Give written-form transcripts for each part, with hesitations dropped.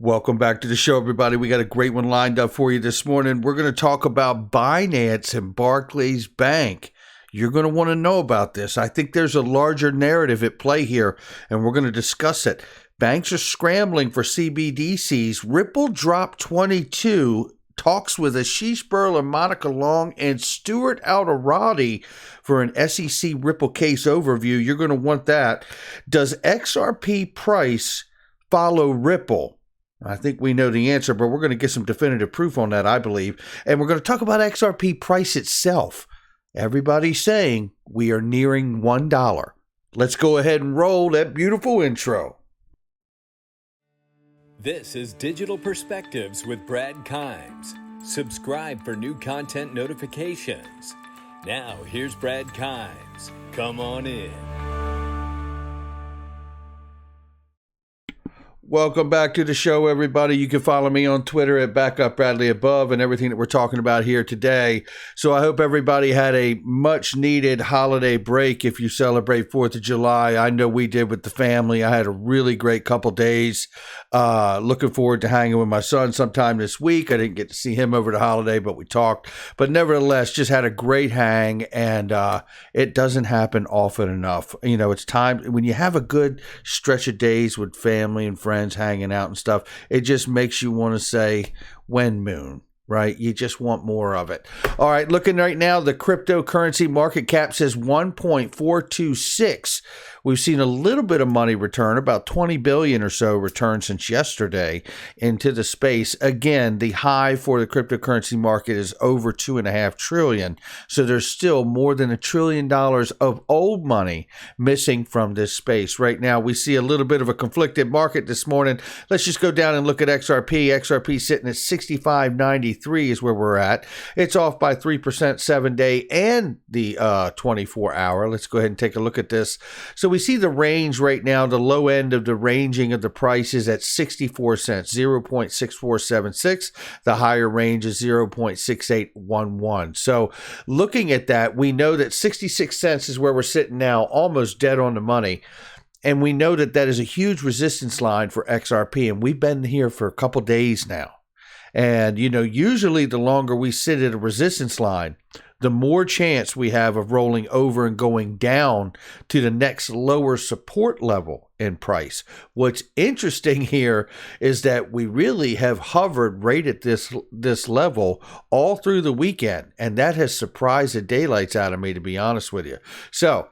Welcome back to the show, everybody. We got a great one lined up for you this morning. We're going to talk about Binance and Barclays Bank. You're going to want to know about this. I think there's a larger narrative at play here, and we're going to discuss it. Banks are scrambling for CBDCs. Ripple dropped 22. Talks with Ashish Burla, Monica Long, and Stuart Alderati for an SEC Ripple case overview. You're going to want that. Does XRP price follow Ripple? I think we know the answer, but we're going to get some definitive proof on that, I believe. And we're going to talk about XRP price itself. Everybody's saying we are nearing $1. Let's go ahead and roll that beautiful intro. This is Digital Perspectives with Brad Kimes. Subscribe for new content notifications. Now, here's Brad Kimes. Come on in. Welcome back to the show, everybody. You can follow me on Twitter at BackupBradleyAbove and everything that we're talking about here today. So I hope everybody had a much-needed holiday break if you celebrate 4th of July. I know we did with the family. I had a really great couple days. Looking forward to hanging with my son sometime this week. I didn't get to see him over the holiday, but we talked. But nevertheless, just had a great hang, and it doesn't happen often enough. You know, it's time when you have a good stretch of days with family and friends hanging out and stuff, it just makes you want to say, when moon, right? You just want more of it. All right, looking right now, the cryptocurrency market cap says 1.426. We've seen a little bit of money return, about 20 billion or so return since yesterday into the space. Again, the high for the cryptocurrency market is over 2.5 trillion. So there's still more than $1 trillion of old money missing from this space. Right now, we see a little bit of a conflicted market this morning. Let's just go down and look at XRP. XRP sitting at 65.93 is where we're at. It's off by 3% 7-day and the 24-hour. Let's go ahead and take a look at this. So we see the range right now, the low end of the ranging of the price is at 64 cents, 0.6476. The higher range is 0.6811. So looking at that, we know that 66 cents is where we're sitting now, almost dead on the money. And we know that that is a huge resistance line for XRP. And we've been here for a couple days now. And, you know, usually the longer we sit at a resistance line, the more chance we have of rolling over and going down to the next lower support level in price. What's interesting here is that we really have hovered right at this level all through the weekend, and that has surprised the daylights out of me, to be honest with you. So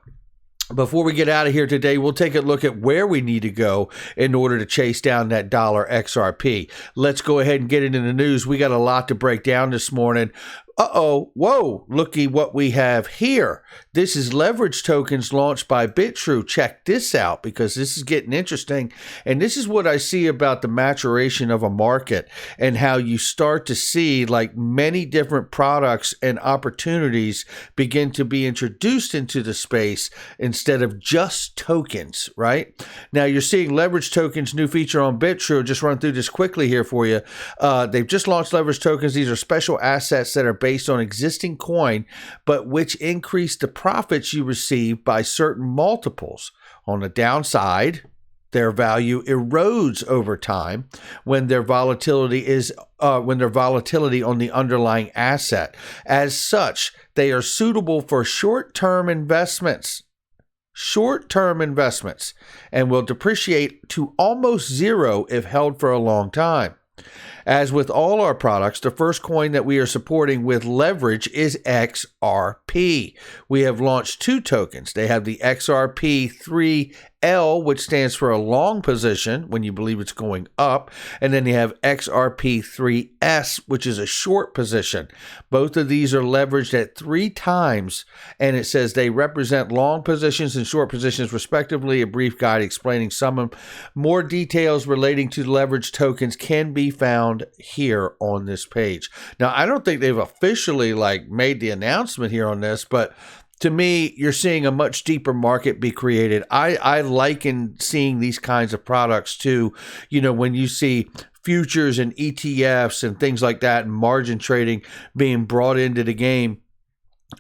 before we get out of here today, we'll take a look at where we need to go in order to chase down that dollar XRP. Let's go ahead and get into the news. We got a lot to break down this morning. Whoa, looky what we have here. This is leverage tokens launched by BitTrue. Check this out because this is getting interesting. And this is what I see about the maturation of a market and how you start to see like many different products and opportunities begin to be introduced into the space instead of just tokens, right? Now you're seeing leverage tokens, new feature on BitTrue. Just run through this quickly here for you. They've just launched leverage tokens. These are special assets that are based on existing coin, but which increase the profits you receive by certain multiples. On the downside, their value erodes over time when their volatility on the underlying asset. As such, they are suitable for short-term investments and will depreciate to almost zero if held for a long time. As with all our products, the first coin that we are supporting with leverage is XRP. We have launched two tokens. They have the XRP-3L, which stands for a long position when you believe it's going up, and then you have XRP-3S, which is a short position. Both of these are leveraged at 3 times, and it says they represent long positions and short positions respectively. A brief guide explaining some more details relating to leverage tokens can be found here on this page. Now, I don't think they've officially made the announcement here on this, but to me, you're seeing a much deeper market be created. I liken seeing these kinds of products to, when you see futures and ETFs and things like that and margin trading being brought into the game.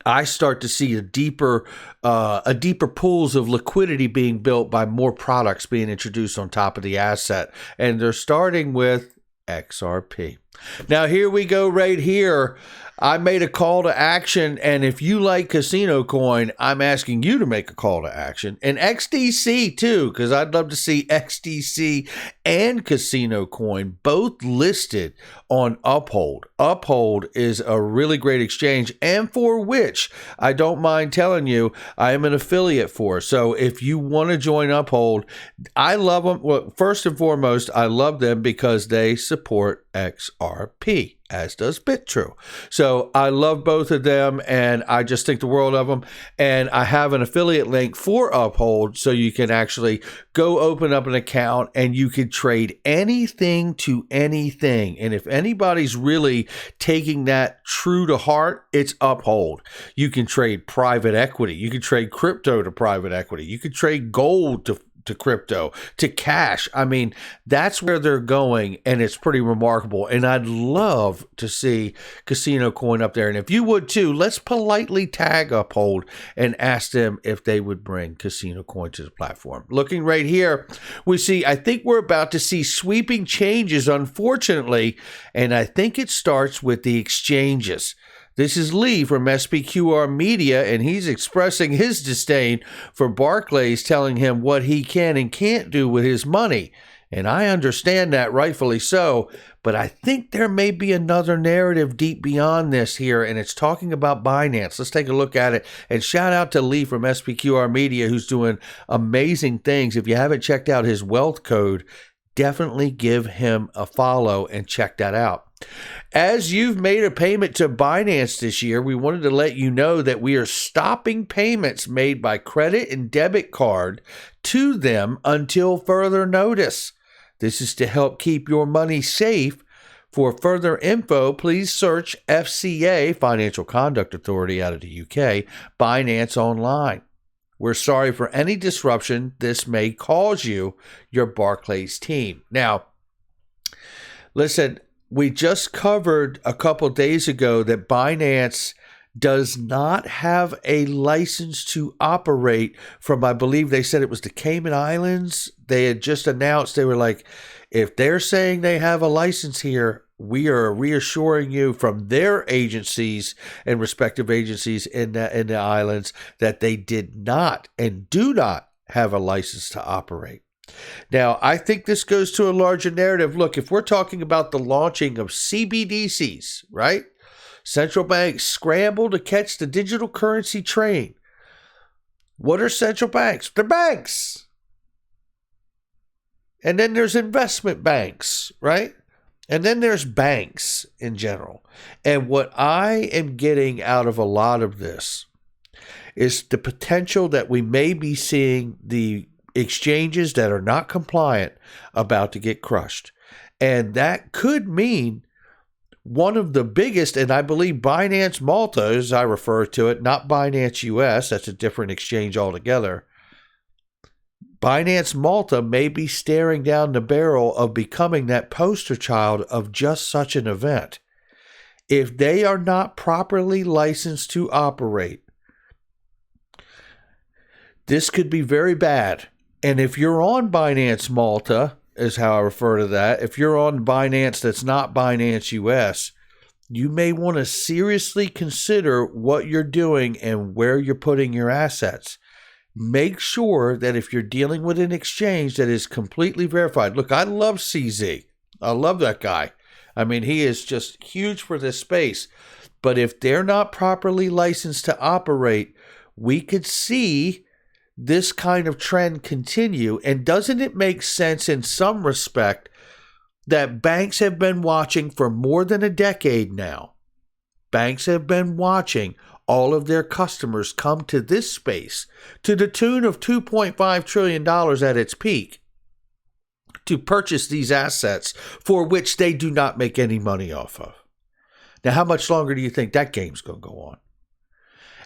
I start to see a deeper pools of liquidity being built by more products being introduced on top of the asset. And they're starting with XRP. Now, here we go right here. I made a call to action, and if you like casino coin, I'm asking you to make a call to action. And XDC too, because I'd love to see XDC and casino coin both listed on Uphold. Uphold is a really great exchange, and for which I don't mind telling you, I am an affiliate for. So if you want to join Uphold, I love them. Well, first and foremost, I love them because they support XRP, as does BitTrue. So I love both of them, and I just think the world of them. And I have an affiliate link for Uphold, so you can actually go open up an account and you can trade anything to anything. And if anybody's really taking that true to heart, it's Uphold. You can trade private equity. You can trade crypto to private equity. You can trade gold to crypto, to cash. I mean, that's where they're going, and it's pretty remarkable. And I'd love to see casino coin up there. And if you would too, let's politely tag Uphold and ask them if they would bring casino coin to the platform. Looking right here, we see, I think we're about to see sweeping changes, unfortunately, and I think it starts with the exchanges. This is Lee from SPQR Media, and he's expressing his disdain for Barclays telling him what he can and can't do with his money. And I understand that, rightfully so, but I think there may be another narrative deep beyond this here, and it's talking about Binance. Let's take a look at it. And shout out to Lee from SPQR Media, who's doing amazing things. If you haven't checked out his wealth code, definitely give him a follow and check that out. As you've made a payment to Binance this year, we wanted to let you know that we are stopping payments made by credit and debit card to them until further notice. This is to help keep your money safe. For further info, please search FCA, Financial Conduct Authority out of the UK, Binance online. We're sorry for any disruption this may cause you, your Barclays team. Now, listen, we just covered a couple days ago that Binance does not have a license to operate from, I believe they said it was the Cayman Islands. They had just announced, they were like, if they're saying they have a license here, we are reassuring you from their agencies and respective agencies in the islands that they did not and do not have a license to operate. Now, I think this goes to a larger narrative. Look, if we're talking about the launching of CBDCs, right? Central banks scramble to catch the digital currency train. What are central banks? They're banks. And then there's investment banks, right? And then there's banks in general. And what I am getting out of a lot of this is the potential that we may be seeing the exchanges that are not compliant about to get crushed. And that could mean one of the biggest, and I believe Binance Malta, as I refer to it, not Binance US, that's a different exchange altogether. Binance Malta may be staring down the barrel of becoming that poster child of just such an event. If they are not properly licensed to operate, this could be very bad. And if you're on Binance Malta, is how I refer to that, if you're on Binance that's not Binance US, you may want to seriously consider what you're doing and where you're putting your assets. Make sure that if you're dealing with an exchange that is completely verified. Look, I love CZ. I love that guy. I mean, he is just huge for this space. But if they're not properly licensed to operate, we could see this kind of trend continue. And doesn't it make sense in some respect that banks have been watching for more than a decade now? Banks have been watching all of their customers come to this space to the tune of $2.5 trillion at its peak to purchase these assets for which they do not make any money off of. Now, how much longer do you think that game's going to go on?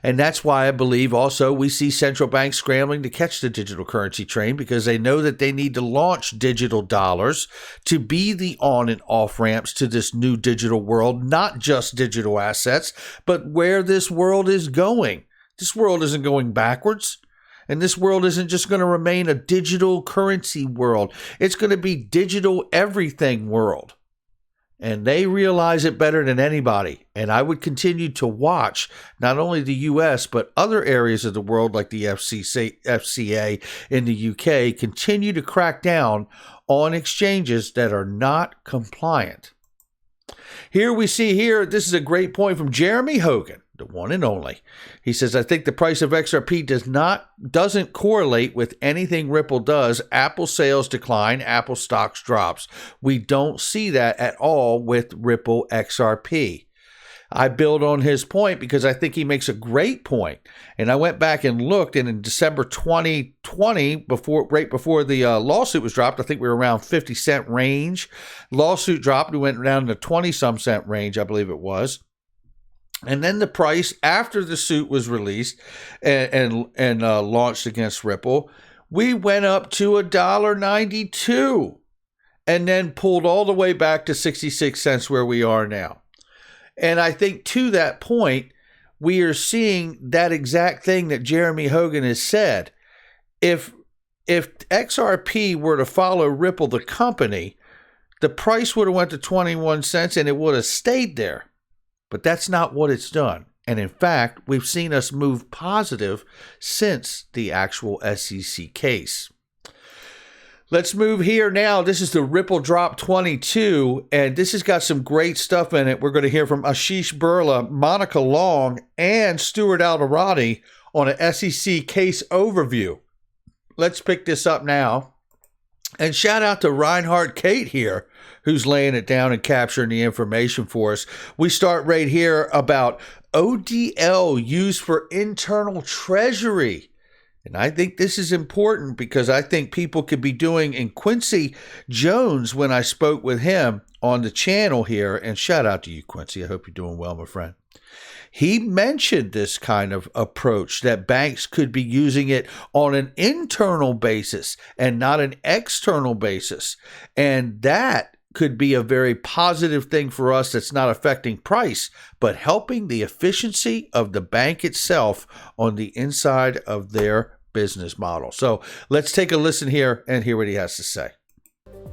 And that's why I believe also we see central banks scrambling to catch the digital currency train, because they know that they need to launch digital dollars to be the on and off ramps to this new digital world, not just digital assets, but where this world is going. This world isn't going backwards. And this world isn't just going to remain a digital currency world. It's going to be digital everything world. And they realize it better than anybody. And I would continue to watch not only the US, but other areas of the world like the FCA in the UK continue to crack down on exchanges that are not compliant. Here we see this is a great point from Jeremy Hogan, the one and only. He says, I think the price of XRP doesn't correlate with anything Ripple does. Apple sales decline, Apple stocks drops. We don't see that at all with Ripple XRP. I build on his point because I think he makes a great point. And I went back and looked, and in December 2020, right before the lawsuit was dropped, I think we were around 50 cent range. Lawsuit dropped, we went down to 20-some cent range, I believe it was. And then the price, after the suit was released and launched against Ripple, we went up to $1.92 and then pulled all the way back to 66 cents where we are now. And I think to that point, we are seeing that exact thing that Jeremy Hogan has said. If XRP were to follow Ripple, the company, the price would have went to 21 cents and it would have stayed there. But that's not what it's done. And in fact, we've seen us move positive since the actual SEC case. Let's move here now. This is the Ripple Drop 22, and this has got some great stuff in it. We're going to hear from Ashish Burla, Monica Long, and Stuart Alderati on an SEC case overview. Let's pick this up now. And shout out to Reinhard Kate here, who's laying it down and capturing the information for us. We start right here about ODL used for internal treasury. And I think this is important because I think people could be doing, and Quincy Jones, when I spoke with him on the channel here, and shout out to you, Quincy. I hope you're doing well, my friend. He mentioned this kind of approach, that banks could be using it on an internal basis and not an external basis. And that could be a very positive thing for us that's not affecting price, but helping the efficiency of the bank itself on the inside of their business model. So let's take a listen here and hear what he has to say.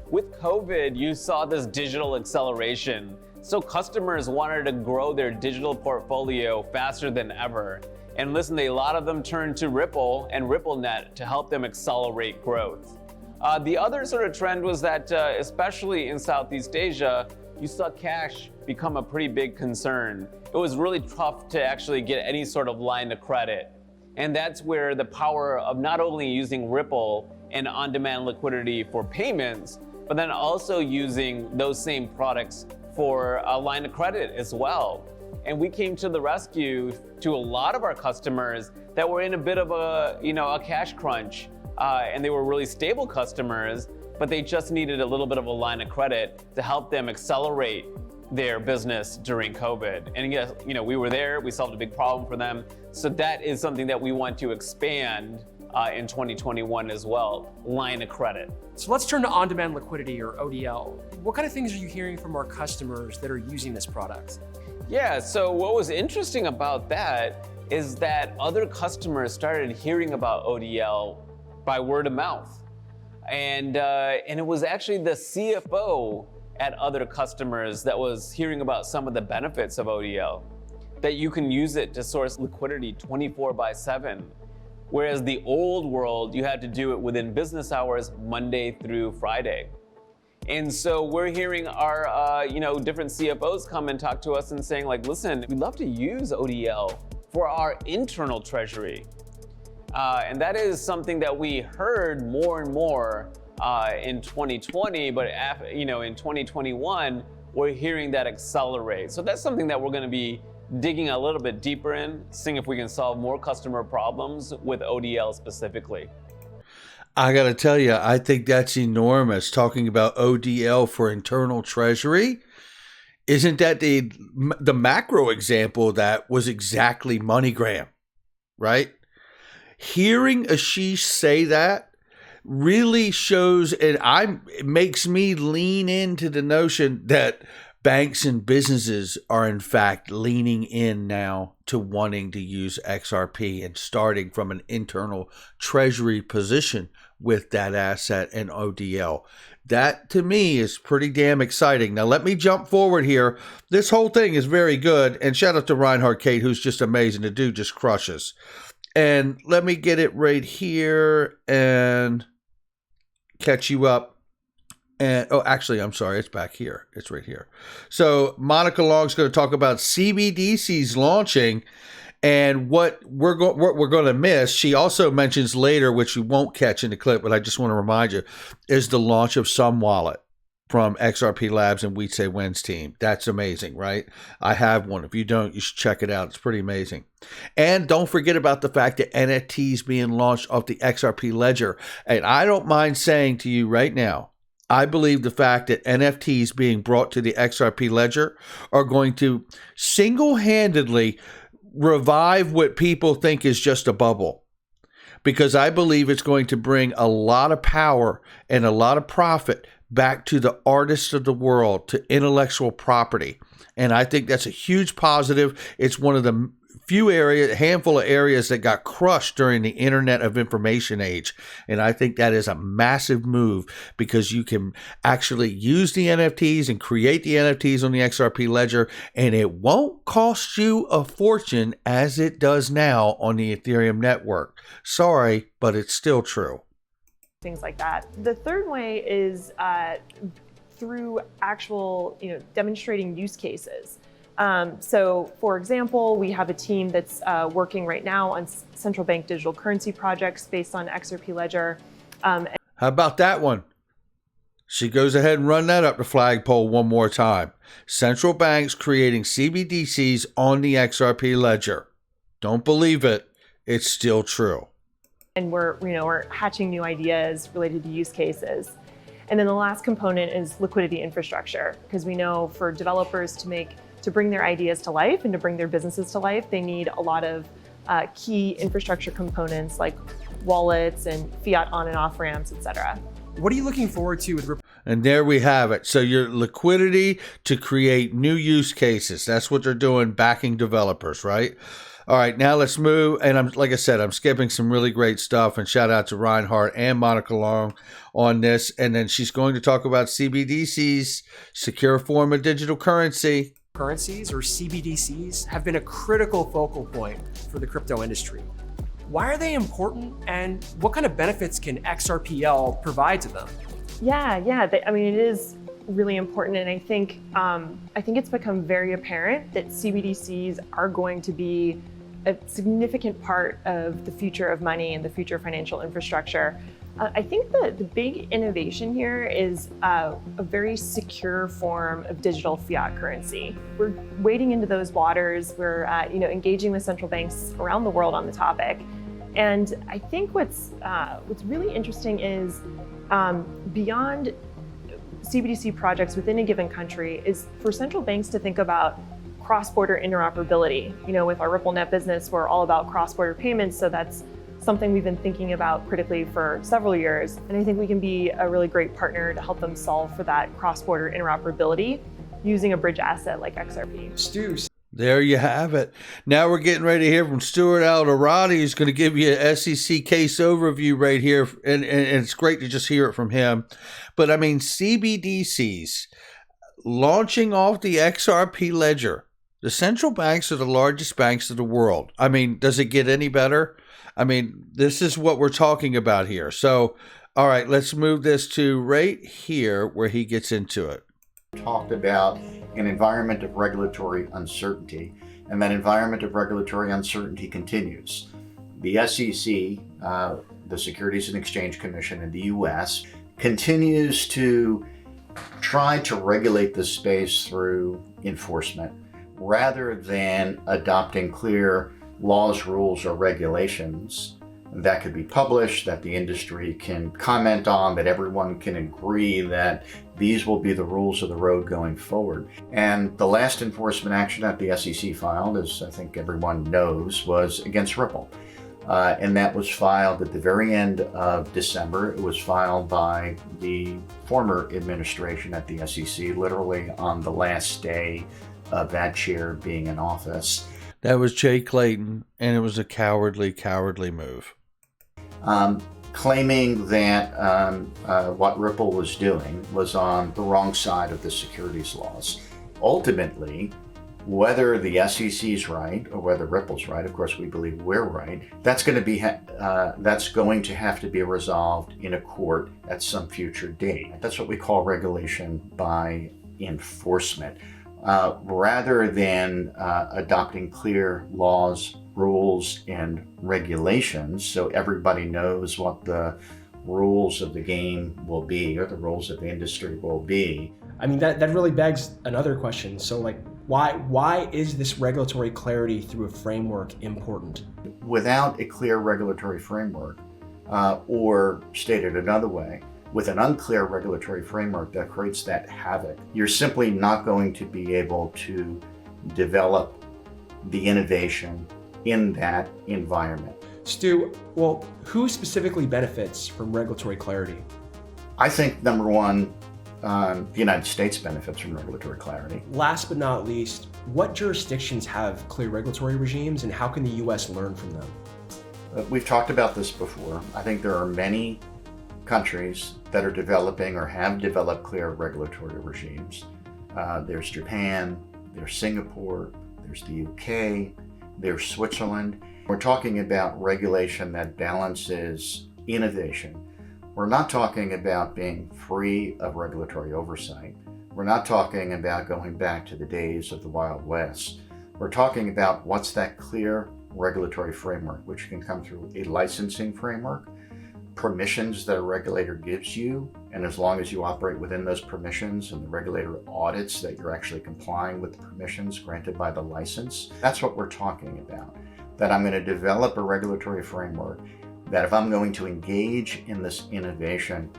With COVID, you saw this digital acceleration. So customers wanted to grow their digital portfolio faster than ever. And listen, a lot of them turned to Ripple and RippleNet to help them accelerate growth. The other sort of trend was that, especially in Southeast Asia, you saw cash become a pretty big concern. It was really tough to actually get any sort of line of credit. And that's where the power of not only using Ripple and on-demand liquidity for payments, but then also using those same products for a line of credit as well. And we came to the rescue to a lot of our customers that were in a bit of a cash crunch. And they were really stable customers, but they just needed a little bit of a line of credit to help them accelerate their business during COVID. And yes, we were there, we solved a big problem for them. So that is something that we want to expand in 2021 as well, line of credit. So let's turn to on-demand liquidity, or ODL. What kind of things are you hearing from our customers that are using this product? Yeah, so what was interesting about that is that other customers started hearing about ODL by word of mouth. And it was actually the CFO at other customers that was hearing about some of the benefits of ODL, that you can use it to source liquidity 24/7. Whereas the old world, you had to do it within business hours, Monday through Friday. And so we're hearing our different CFOs come and talk to us and saying, like, listen, we'd love to use ODL for our internal treasury. And that is something that we heard more and more in 2020, but in 2021, we're hearing that accelerate. So that's something that we're going to be digging a little bit deeper in, seeing if we can solve more customer problems with ODL specifically. I got to tell you, I think that's enormous. Talking about ODL for internal treasury, isn't that the macro example that was exactly MoneyGram? right? Hearing Ashish say that really shows, and it makes me lean into the notion that banks and businesses are in fact leaning in now to wanting to use XRP and starting from an internal treasury position with that asset and ODL. That to me is pretty damn exciting. Now let me jump forward here. This whole thing is very good, and shout out to Reinhard Kate, who's just amazing. The dude just crushes. And let me get it right here and catch you up. And actually, I'm sorry, it's back here. It's right here. So Monica Long's going to talk about CBDCs launching and what we're going to miss. She also mentions later, which we won't catch in the clip, but I just want to remind you, is the launch of Some Wallet from XRP Labs and We'd Say When's team. That's amazing, right? I have one. If you don't, you should check it out. It's pretty amazing. And don't forget about the fact that NFTs being launched off the XRP ledger. And I don't mind saying to you right now, I believe the fact that NFTs being brought to the XRP ledger are going to single-handedly revive what people think is just a bubble. Because I believe it's going to bring a lot of power and a lot of profit back to the artists of the world, to intellectual property. And I think that's a huge positive. It's one of the handful of areas that got crushed during the Internet of Information age. And I think that is a massive move because you can actually use the NFTs and create the NFTs on the XRP ledger, and it won't cost you a fortune as it does now on the Ethereum network. Sorry, but it's still true. Things like that. The third way is through actual, demonstrating use cases. So, for example, we have a team that's working right now on central bank digital currency projects based on XRP Ledger. How about that one? She goes ahead and run that up the flagpole one more time. Central banks creating CBDCs on the XRP Ledger. Don't believe it. It's still true. And we're hatching new ideas related to use cases. And then the last component is liquidity infrastructure, because we know for developers to bring their ideas to life and to bring their businesses to life, they need a lot of key infrastructure components like wallets and fiat on and off ramps, etc. What are you looking forward to with Ripple? And there we have it. So your liquidity to create new use cases. That's what they're doing, backing developers, right? All right, now let's move. And like I said, I'm skipping some really great stuff. And shout out to Reinhardt and Monica Long on this. And then she's going to talk about CBDCs, secure form of digital currency. Currencies, or CBDCs, have been a critical focal point for the crypto industry. Why are they important, and what kind of benefits can XRPL provide to them? Yeah. It is really important, and I think it's become very apparent that CBDCs are going to be a significant part of the future of money and the future of financial infrastructure. I think the big innovation here is a very secure form of digital fiat currency. We're wading into those waters. We're engaging with central banks around the world on the topic. And I think what's really interesting is beyond CBDC projects within a given country is for central banks to think about cross-border interoperability. With our RippleNet business, we're all about cross-border payments, so that's something we've been thinking about critically for several years. And I think we can be a really great partner to help them solve for that cross-border interoperability using a bridge asset like XRP. Stu. There you have it. Now we're getting ready to hear from Stuart Alderati, who's going to give you an SEC case overview right here. And it's great to just hear it from him. But CBDCs launching off the XRP ledger. The central banks are the largest banks of the world. Does it get any better? This is what we're talking about here. So, all right, let's move this to right here where he gets into it. Talked about an environment of regulatory uncertainty, and that environment of regulatory uncertainty continues. The SEC, the Securities and Exchange Commission in the US, continues to try to regulate this space through enforcement rather than adopting clear laws, rules, or regulations that could be published, that the industry can comment on, that everyone can agree that these will be the rules of the road going forward. And the last enforcement action that the SEC filed, as I think everyone knows, was against Ripple. And that was filed at the very end of December. It was filed by the former administration at the SEC, literally on the last day of that chair being in office. That was Jay Clayton, and it was a cowardly, cowardly move. Claiming that what Ripple was doing was on the wrong side of the securities laws. Ultimately, whether the SEC's right or whether Ripple's right, of course we believe we're right, that's going to have to be resolved in a court at some future date. That's what we call regulation by enforcement. Rather than adopting clear laws, rules, and regulations so everybody knows what the rules of the game will be or the rules of the industry will be. I mean, that really begs another question. So like, why is this regulatory clarity through a framework important? Without a clear regulatory framework, or stated another way, with an unclear regulatory framework that creates that havoc, you're simply not going to be able to develop the innovation in that environment. Stu, well, who specifically benefits from regulatory clarity? I think, number one, the United States benefits from regulatory clarity. Last but not least, what jurisdictions have clear regulatory regimes, and how can the U.S. learn from them? We've talked about this before. I think there are many countries that are developing or have developed clear regulatory regimes. There's Japan, there's Singapore, there's the UK, there's Switzerland. We're talking about regulation that balances innovation. We're not talking about being free of regulatory oversight. We're not talking about going back to the days of the Wild West. We're talking about what's that clear regulatory framework, which can come through a licensing framework, permissions that a regulator gives you, and as long as you operate within those permissions and the regulator audits that you're actually complying with the permissions granted by the license, that's what we're talking about. That I'm going to develop a regulatory framework that if I'm going to engage in this innovation,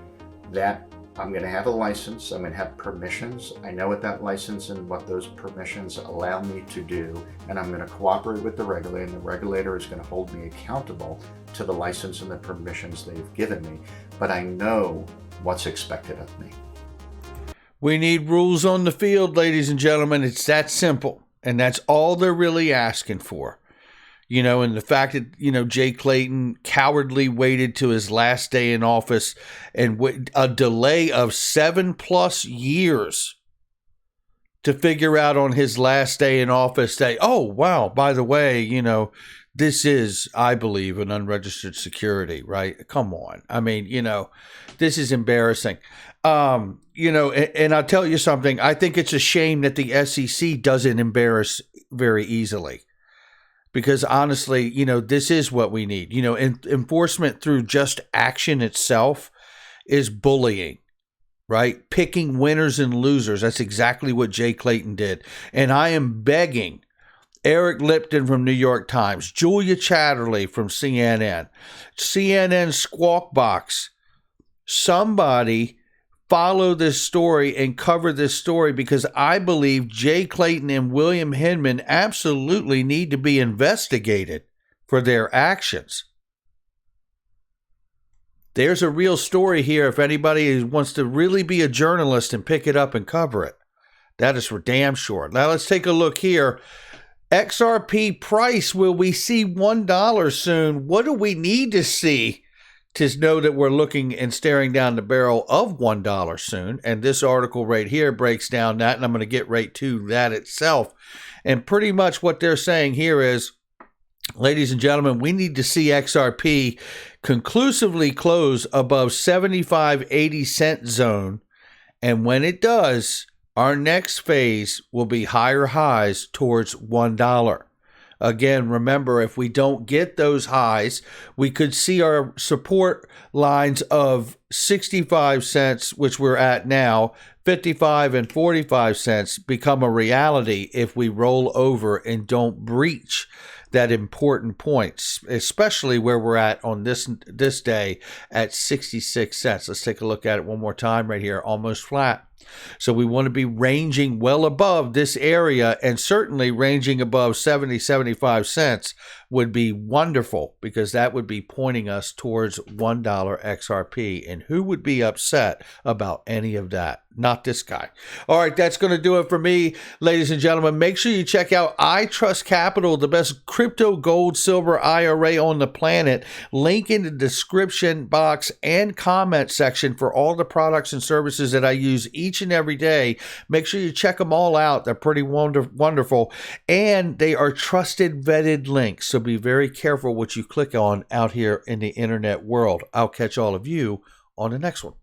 that I'm going to have a license, I'm going to have permissions, I know what that license and what those permissions allow me to do, and I'm going to cooperate with the regulator, and the regulator is going to hold me accountable to the license and the permissions they've given me, but I know what's expected of me. We need rules on the field, ladies and gentlemen. It's that simple, and that's all they're really asking for. You know, and the fact that, Jay Clayton cowardly waited to his last day in office and a delay of 7+ years to figure out on his last day in office that, oh, wow, by the way, this is, I believe, an unregistered security, right? Come on. I mean, this is embarrassing. And I'll tell you something. I think it's a shame that the SEC doesn't embarrass very easily. Because honestly, this is what we need. Enforcement through just action itself is bullying, right? Picking winners and losers. That's exactly what Jay Clayton did. And I am begging Eric Lipton from New York Times, Julia Chatterley from CNN Squawk Box, somebody follow this story and cover this story, because I believe Jay Clayton and William Hinman absolutely need to be investigated for their actions. There's a real story here if anybody wants to really be a journalist and pick it up and cover it. That is for damn sure. Now let's take a look here. XRP price, will we see $1 soon? What do we need to see to know that we're looking and staring down the barrel of $1 soon? And this article right here breaks down that, and I'm going to get right to that itself. And pretty much what they're saying here is, ladies and gentlemen, we need to see XRP conclusively close above 75-80 cent zone. And when it does, our next phase will be higher highs towards $1. Again, remember, if we don't get those highs, we could see our support lines of 65 cents, which we're at now, 55 and 45 cents, become a reality if we roll over and don't breach that important point, especially where we're at on this day at 66 cents. Let's take a look at it one more time right here, almost flat. So we want to be ranging well above this area, and certainly ranging above 70, 75 cents would be wonderful, because that would be pointing us towards $1 XRP. And who would be upset about any of that? Not this guy. All right, that's going to do it for me, ladies and gentlemen. Make sure you check out I Trust Capital, the best crypto, gold, silver IRA on the planet. Link in the description box and comment section for all the products and services that I use each and every day. Make sure you check them all out. They're pretty wonderful. And they are trusted, vetted links. So be very careful what you click on out here in the internet world. I'll catch all of you on the next one.